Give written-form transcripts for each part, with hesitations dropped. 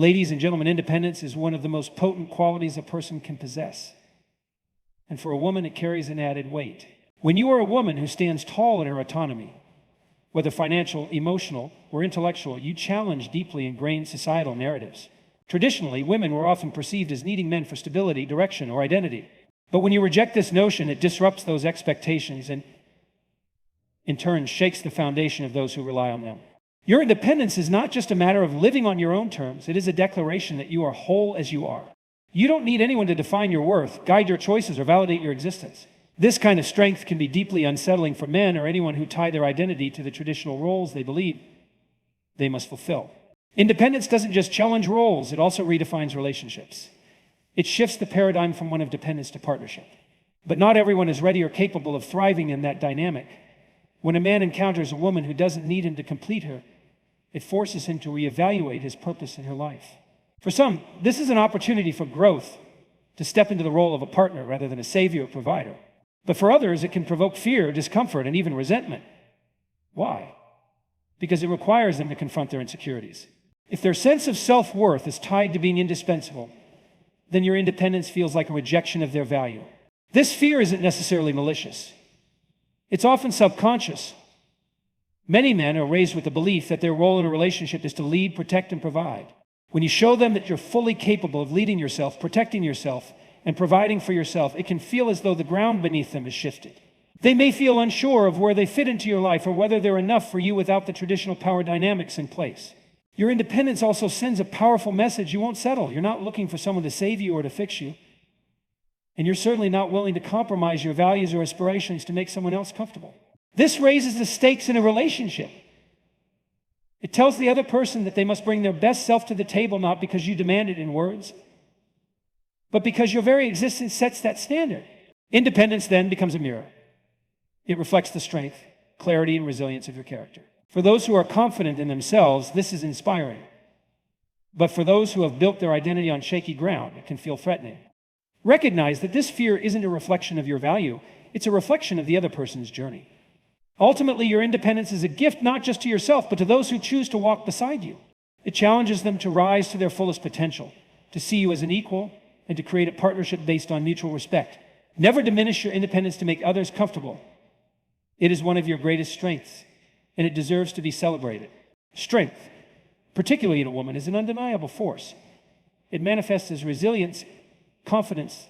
Ladies and gentlemen, independence is one of the most potent qualities a person can possess. And for a woman, it carries an added weight. When you are a woman who stands tall in her autonomy, whether financial, emotional, or intellectual, you challenge deeply ingrained societal narratives. Traditionally, women were often perceived as needing men for stability, direction, or identity. But when you reject this notion, it disrupts those expectations and, in turn, shakes the foundation of those who rely on them. Your independence is not just a matter of living on your own terms. It is a declaration that you are whole as you are. You don't need anyone to define your worth, guide your choices, or validate your existence. This kind of strength can be deeply unsettling for men or anyone who tie their identity to the traditional roles they believe they must fulfill. Independence doesn't just challenge roles, it also redefines relationships. It shifts the paradigm from one of dependence to partnership. But not everyone is ready or capable of thriving in that dynamic. When a man encounters a woman who doesn't need him to complete her, it forces him to reevaluate his purpose in her life. For some, this is an opportunity for growth, to step into the role of a partner rather than a savior or provider. But for others, it can provoke fear, discomfort, and even resentment. Why? Because it requires them to confront their insecurities. If their sense of self-worth is tied to being indispensable, then your independence feels like a rejection of their value. This fear isn't necessarily malicious. It's often subconscious. Many men are raised with the belief that their role in a relationship is to lead, protect, and provide. When you show them that you're fully capable of leading yourself, protecting yourself, and providing for yourself, it can feel as though the ground beneath them is shifted. They may feel unsure of where they fit into your life or whether they're enough for you without the traditional power dynamics in place. Your independence also sends a powerful message: you won't settle. You're not looking for someone to save you or to fix you. And you're certainly not willing to compromise your values or aspirations to make someone else comfortable. This raises the stakes in a relationship. It tells the other person that they must bring their best self to the table, not because you demand it in words, but because your very existence sets that standard. Independence then becomes a mirror. It reflects the strength, clarity, and resilience of your character. For those who are confident in themselves, this is inspiring. But for those who have built their identity on shaky ground, it can feel threatening. Recognize that this fear isn't a reflection of your value, it's a reflection of the other person's journey. Ultimately, your independence is a gift not just to yourself, but to those who choose to walk beside you. It challenges them to rise to their fullest potential, to see you as an equal, and to create a partnership based on mutual respect. Never diminish your independence to make others comfortable. It is one of your greatest strengths, and it deserves to be celebrated. Strength, particularly in a woman, is an undeniable force. It manifests as resilience, confidence,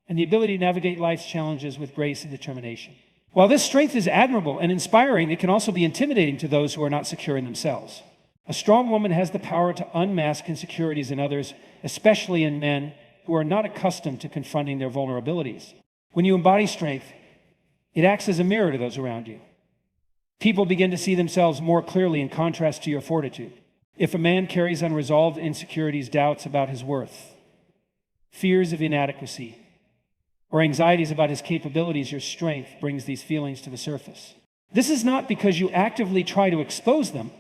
and the ability to navigate life's challenges with grace and determination. While this strength is admirable and inspiring, it can also be intimidating to those who are not secure in themselves. A strong woman has the power to unmask insecurities in others, especially in men who are not accustomed to confronting their vulnerabilities. When you embody strength, it acts as a mirror to those around you. People begin to see themselves more clearly in contrast to your fortitude. If a man carries unresolved insecurities, doubts about his worth, fears of inadequacy, or anxieties about his capabilities, your strength brings these feelings to the surface. This is not because you actively try to expose them,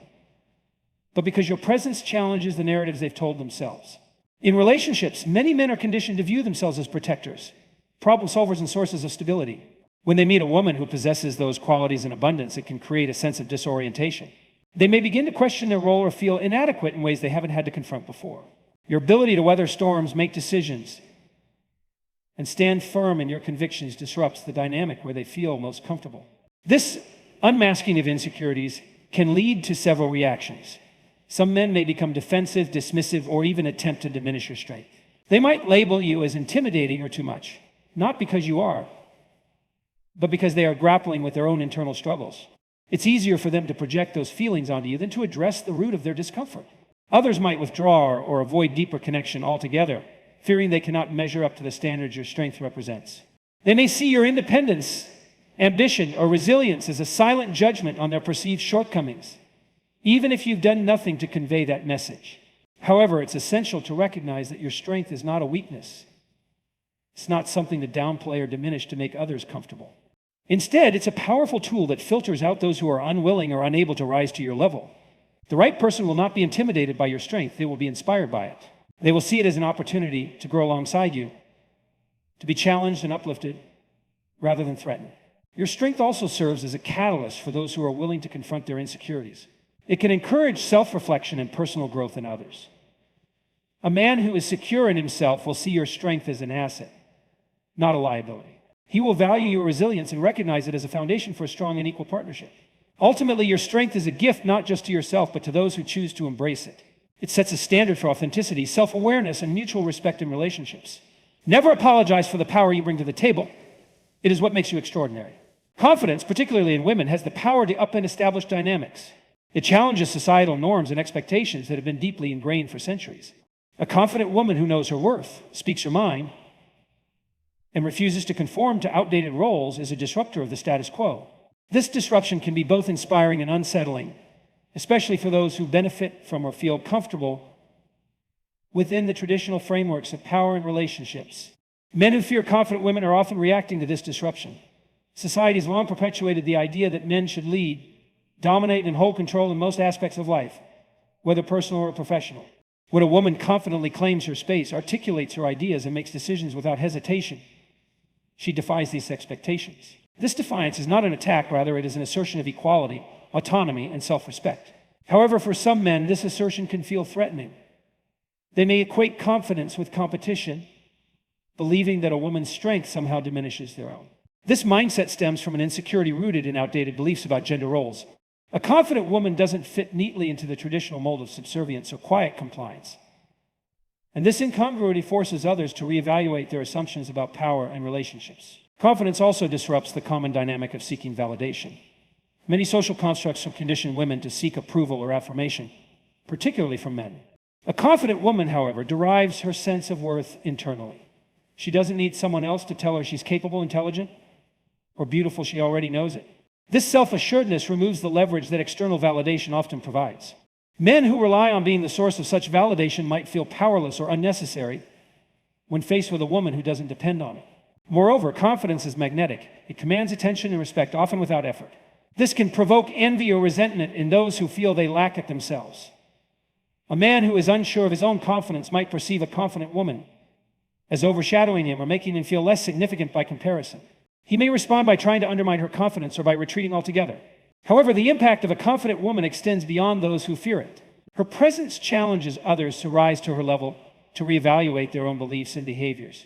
but because your presence challenges the narratives they've told themselves. In relationships, many men are conditioned to view themselves as protectors, problem solvers, and sources of stability. When they meet a woman who possesses those qualities in abundance, it can create a sense of disorientation. They may begin to question their role or feel inadequate in ways they haven't had to confront before. Your ability to weather storms, make decisions, and stand firm in your convictions disrupts the dynamic where they feel most comfortable. This unmasking of insecurities can lead to several reactions. Some men may become defensive, dismissive, or even attempt to diminish your strength. They might label you as intimidating or too much, not because you are, but because they are grappling with their own internal struggles. It's easier for them to project those feelings onto you than to address the root of their discomfort. Others might withdraw or avoid deeper connection altogether, fearing they cannot measure up to the standards your strength represents. They may see your independence, ambition, or resilience as a silent judgment on their perceived shortcomings, even if you've done nothing to convey that message. However, it's essential to recognize that your strength is not a weakness. It's not something to downplay or diminish to make others comfortable. Instead, it's a powerful tool that filters out those who are unwilling or unable to rise to your level. The right person will not be intimidated by your strength. They will be inspired by it. They will see it as an opportunity to grow alongside you, to be challenged and uplifted rather than threatened. Your strength also serves as a catalyst for those who are willing to confront their insecurities. It can encourage self-reflection and personal growth in others. A man who is secure in himself will see your strength as an asset, not a liability. He will value your resilience and recognize it as a foundation for a strong and equal partnership. Ultimately, your strength is a gift not just to yourself, but to those who choose to embrace it. It sets a standard for authenticity, self-awareness, and mutual respect in relationships. Never apologize for the power you bring to the table. It is what makes you extraordinary. Confidence, particularly in women, has the power to upend established dynamics. It challenges societal norms and expectations that have been deeply ingrained for centuries. A confident woman who knows her worth, speaks her mind, and refuses to conform to outdated roles is a disruptor of the status quo. This disruption can be both inspiring and unsettling, especially for those who benefit from or feel comfortable within the traditional frameworks of power and relationships. Men who fear confident women are often reacting to this disruption. Society has long perpetuated the idea that men should lead, dominate, and hold control in most aspects of life, whether personal or professional. When a woman confidently claims her space, articulates her ideas, and makes decisions without hesitation, she defies these expectations. This defiance is not an attack, rather it is an assertion of equality, autonomy, and self-respect. However, for some men, this assertion can feel threatening. They may equate confidence with competition, believing that a woman's strength somehow diminishes their own. This mindset stems from an insecurity rooted in outdated beliefs about gender roles. A confident woman doesn't fit neatly into the traditional mold of subservience or quiet compliance. And this incongruity forces others to reevaluate their assumptions about power and relationships. Confidence also disrupts the common dynamic of seeking validation. Many social constructs have conditioned women to seek approval or affirmation, particularly from men. A confident woman, however, derives her sense of worth internally. She doesn't need someone else to tell her she's capable, intelligent, or beautiful. She already knows it. This self-assuredness removes the leverage that external validation often provides. Men who rely on being the source of such validation might feel powerless or unnecessary when faced with a woman who doesn't depend on it. Moreover, confidence is magnetic. It commands attention and respect, often without effort. This can provoke envy or resentment in those who feel they lack it themselves. A man who is unsure of his own confidence might perceive a confident woman as overshadowing him or making him feel less significant by comparison. He may respond by trying to undermine her confidence or by retreating altogether. However, the impact of a confident woman extends beyond those who fear it. Her presence challenges others to rise to her level, to reevaluate their own beliefs and behaviors,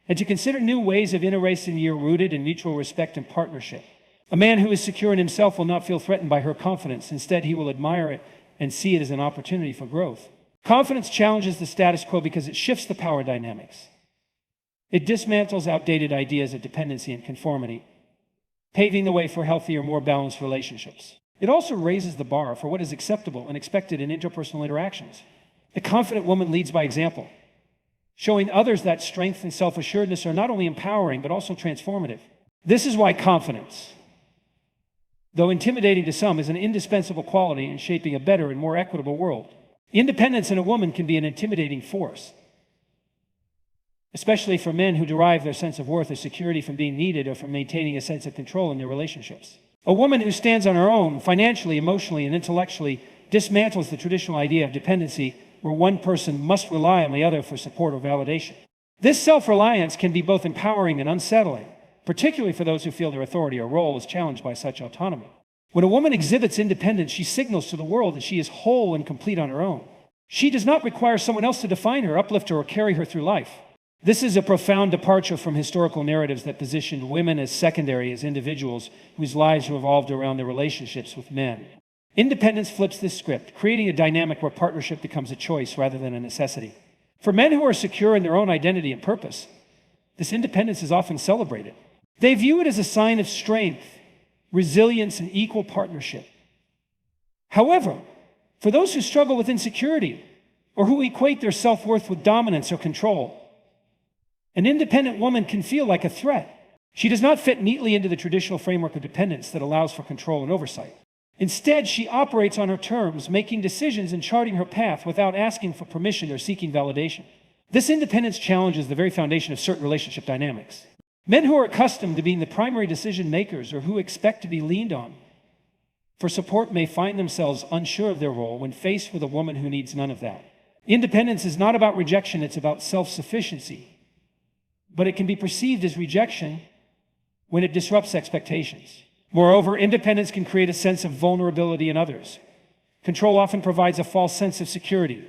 and to consider new ways of interracing the year rooted in mutual respect and partnership. A man who is secure in himself will not feel threatened by her confidence. Instead, he will admire it and see it as an opportunity for growth. Confidence challenges the status quo because it shifts the power dynamics. It dismantles outdated ideas of dependency and conformity, paving the way for healthier, more balanced relationships. It also raises the bar for what is acceptable and expected in interpersonal interactions. The confident woman leads by example, showing others that strength and self-assuredness are not only empowering, but also transformative. This is why confidence, though intimidating to some, is an indispensable quality in shaping a better and more equitable world. Independence in a woman can be an intimidating force, especially for men who derive their sense of worth or security from being needed or from maintaining a sense of control in their relationships. A woman who stands on her own, financially, emotionally, and intellectually, dismantles the traditional idea of dependency where one person must rely on the other for support or validation. This self-reliance can be both empowering and unsettling, particularly for those who feel their authority or role is challenged by such autonomy. When a woman exhibits independence, she signals to the world that she is whole and complete on her own. She does not require someone else to define her, uplift her, or carry her through life. This is a profound departure from historical narratives that positioned women as secondary, as individuals whose lives revolved around their relationships with men. Independence flips this script, creating a dynamic where partnership becomes a choice rather than a necessity. For men who are secure in their own identity and purpose, this independence is often celebrated. They view it as a sign of strength, resilience, and equal partnership. However, for those who struggle with insecurity or who equate their self-worth with dominance or control, an independent woman can feel like a threat. She does not fit neatly into the traditional framework of dependence that allows for control and oversight. Instead, she operates on her terms, making decisions and charting her path without asking for permission or seeking validation. This independence challenges the very foundation of certain relationship dynamics. Men who are accustomed to being the primary decision makers or who expect to be leaned on for support may find themselves unsure of their role when faced with a woman who needs none of that. Independence is not about rejection, it's about self-sufficiency. But it can be perceived as rejection when it disrupts expectations. Moreover, independence can create a sense of vulnerability in others. Control often provides a false sense of security,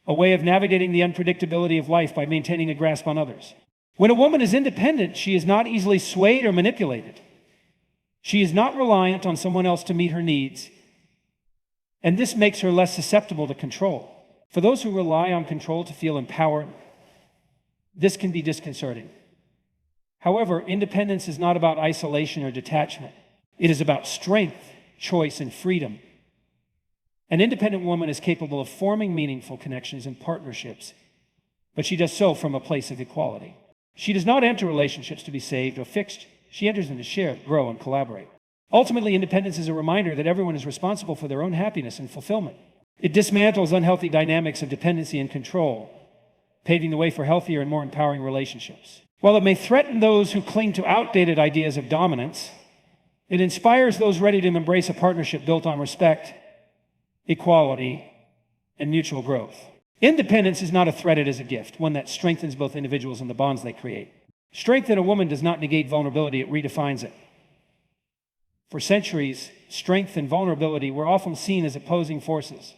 a way of navigating the unpredictability of life by maintaining a grasp on others. When a woman is independent, she is not easily swayed or manipulated. She is not reliant on someone else to meet her needs, and this makes her less susceptible to control. For those who rely on control to feel empowered, this can be disconcerting. However, independence is not about isolation or detachment. It is about strength, choice, and freedom. An independent woman is capable of forming meaningful connections and partnerships, but she does so from a place of equality. She does not enter relationships to be saved or fixed. She enters them to share, grow, and collaborate. Ultimately, independence is a reminder that everyone is responsible for their own happiness and fulfillment. It dismantles unhealthy dynamics of dependency and control, paving the way for healthier and more empowering relationships. While it may threaten those who cling to outdated ideas of dominance, it inspires those ready to embrace a partnership built on respect, equality, and mutual growth. Independence is not a threat, it is a gift, one that strengthens both individuals and the bonds they create. Strength in a woman does not negate vulnerability, it redefines it. For centuries, strength and vulnerability were often seen as opposing forces,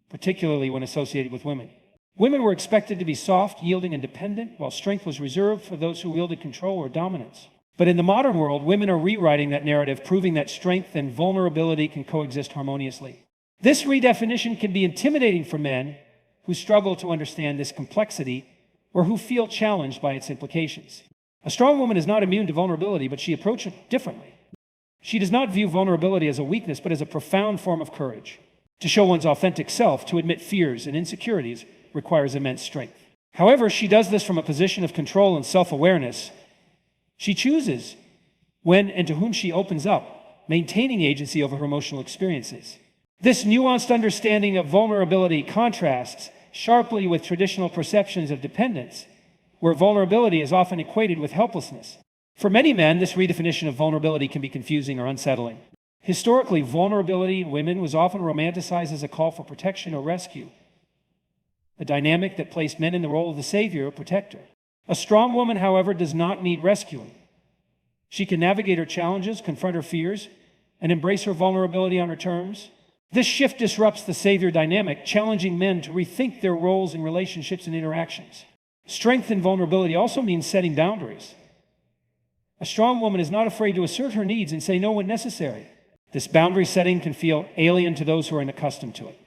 particularly when associated with women. Women were expected to be soft, yielding, and dependent, while strength was reserved for those who wielded control or dominance. But in the modern world, women are rewriting that narrative, proving that strength and vulnerability can coexist harmoniously. This redefinition can be intimidating for men who struggle to understand this complexity or who feel challenged by its implications. A strong woman is not immune to vulnerability, but she approaches it differently. She does not view vulnerability as a weakness, but as a profound form of courage. To show one's authentic self, to admit fears and insecurities, requires immense strength. However, she does this from a position of control and self-awareness. She chooses when and to whom she opens up, maintaining agency over her emotional experiences. This nuanced understanding of vulnerability contrasts sharply with traditional perceptions of dependence, where vulnerability is often equated with helplessness. For many men, this redefinition of vulnerability can be confusing or unsettling. Historically, vulnerability in women was often romanticized as a call for protection or rescue, a dynamic that placed men in the role of the savior or protector. A strong woman, however, does not need rescuing. She can navigate her challenges, confront her fears, and embrace her vulnerability on her terms. This shift disrupts the savior dynamic, challenging men to rethink their roles in relationships and interactions. Strength and vulnerability also means setting boundaries. A strong woman is not afraid to assert her needs and say no when necessary. This boundary setting can feel alien to those who are unaccustomed to it.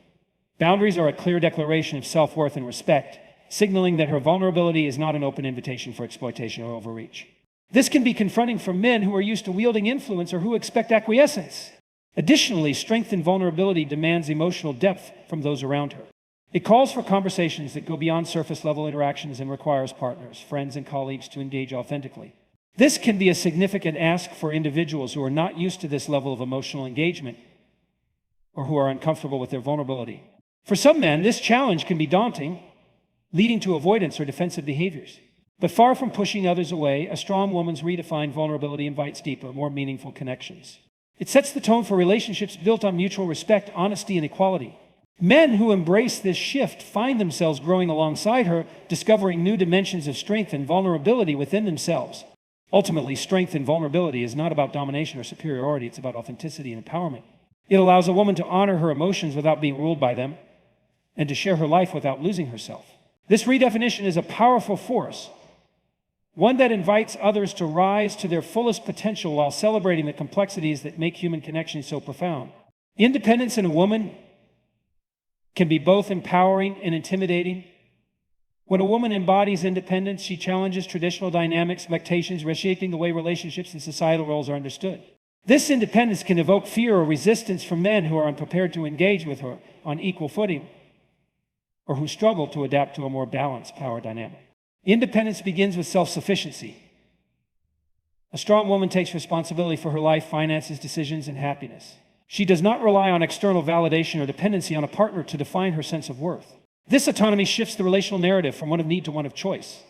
Boundaries are a clear declaration of self-worth and respect, signaling that her vulnerability is not an open invitation for exploitation or overreach. This can be confronting for men who are used to wielding influence or who expect acquiescence. Additionally, strength and vulnerability demands emotional depth from those around her. It calls for conversations that go beyond surface-level interactions and requires partners, friends, and colleagues to engage authentically. This can be a significant ask for individuals who are not used to this level of emotional engagement or who are uncomfortable with their vulnerability. For some men, this challenge can be daunting, leading to avoidance or defensive behaviors. But far from pushing others away, a strong woman's redefined vulnerability invites deeper, more meaningful connections. It sets the tone for relationships built on mutual respect, honesty, and equality. Men who embrace this shift find themselves growing alongside her, discovering new dimensions of strength and vulnerability within themselves. Ultimately, strength and vulnerability is not about domination or superiority, it's about authenticity and empowerment. It allows a woman to honor her emotions without being ruled by them, and to share her life without losing herself. This redefinition is a powerful force, one that invites others to rise to their fullest potential while celebrating the complexities that make human connection so profound. Independence in a woman can be both empowering and intimidating. When a woman embodies independence, she challenges traditional dynamics, expectations, reshaping the way relationships and societal roles are understood. This independence can evoke fear or resistance from men who are unprepared to engage with her on equal footing, or who struggle to adapt to a more balanced power dynamic. Independence begins with self-sufficiency. A strong woman takes responsibility for her life, finances, decisions, and happiness. She does not rely on external validation or dependency on a partner to define her sense of worth. This autonomy shifts the relational narrative from one of need to one of choice.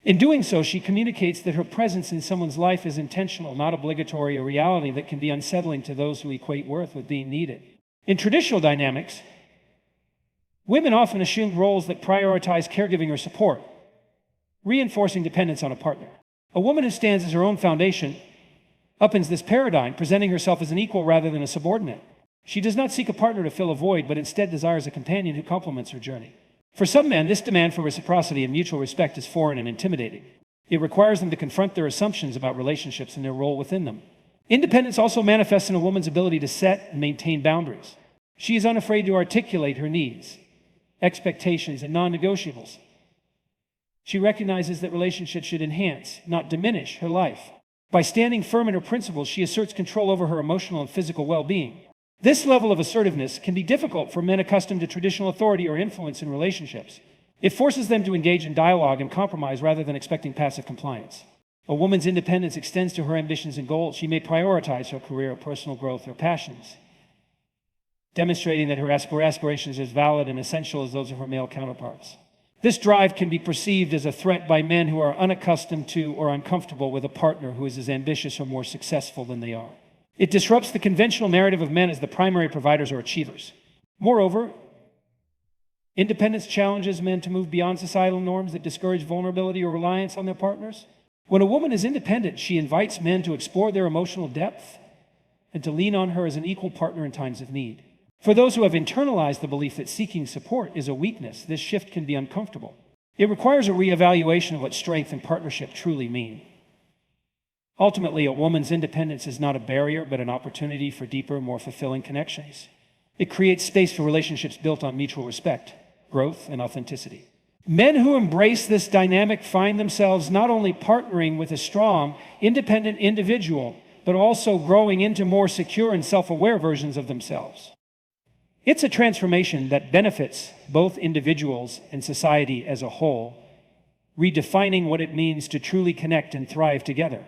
In doing so, she communicates that her presence in someone's life is intentional, not obligatory, a reality that can be unsettling to those who equate worth with being needed. In traditional dynamics, women often assumed roles that prioritize caregiving or support, reinforcing dependence on a partner. A woman who stands as her own foundation upends this paradigm, presenting herself as an equal rather than a subordinate. She does not seek a partner to fill a void, but instead desires a companion who complements her journey. For some men, this demand for reciprocity and mutual respect is foreign and intimidating. It requires them to confront their assumptions about relationships and their role within them. Independence also manifests in a woman's ability to set and maintain boundaries. She is unafraid to articulate her needs, expectations, and non-negotiables. She recognizes that relationships should enhance, not diminish, her life. By standing firm in her principles, she asserts control over her emotional and physical well-being. This level of assertiveness can be difficult for men accustomed to traditional authority or influence in relationships. It forces them to engage in dialogue and compromise rather than expecting passive compliance. A woman's independence extends to her ambitions and goals. She may prioritize her career, personal growth, or passions, demonstrating that her aspirations are as valid and essential as those of her male counterparts. This drive can be perceived as a threat by men who are unaccustomed to or uncomfortable with a partner who is as ambitious or more successful than they are. It disrupts the conventional narrative of men as the primary providers or achievers. Moreover, independence challenges men to move beyond societal norms that discourage vulnerability or reliance on their partners. When a woman is independent, she invites men to explore their emotional depth and to lean on her as an equal partner in times of need. For those who have internalized the belief that seeking support is a weakness, this shift can be uncomfortable. It requires a reevaluation of what strength and partnership truly mean. Ultimately, a woman's independence is not a barrier, but an opportunity for deeper, more fulfilling connections. It creates space for relationships built on mutual respect, growth, and authenticity. Men who embrace this dynamic find themselves not only partnering with a strong, independent individual, but also growing into more secure and self-aware versions of themselves. It's a transformation that benefits both individuals and society as a whole, redefining what it means to truly connect and thrive together.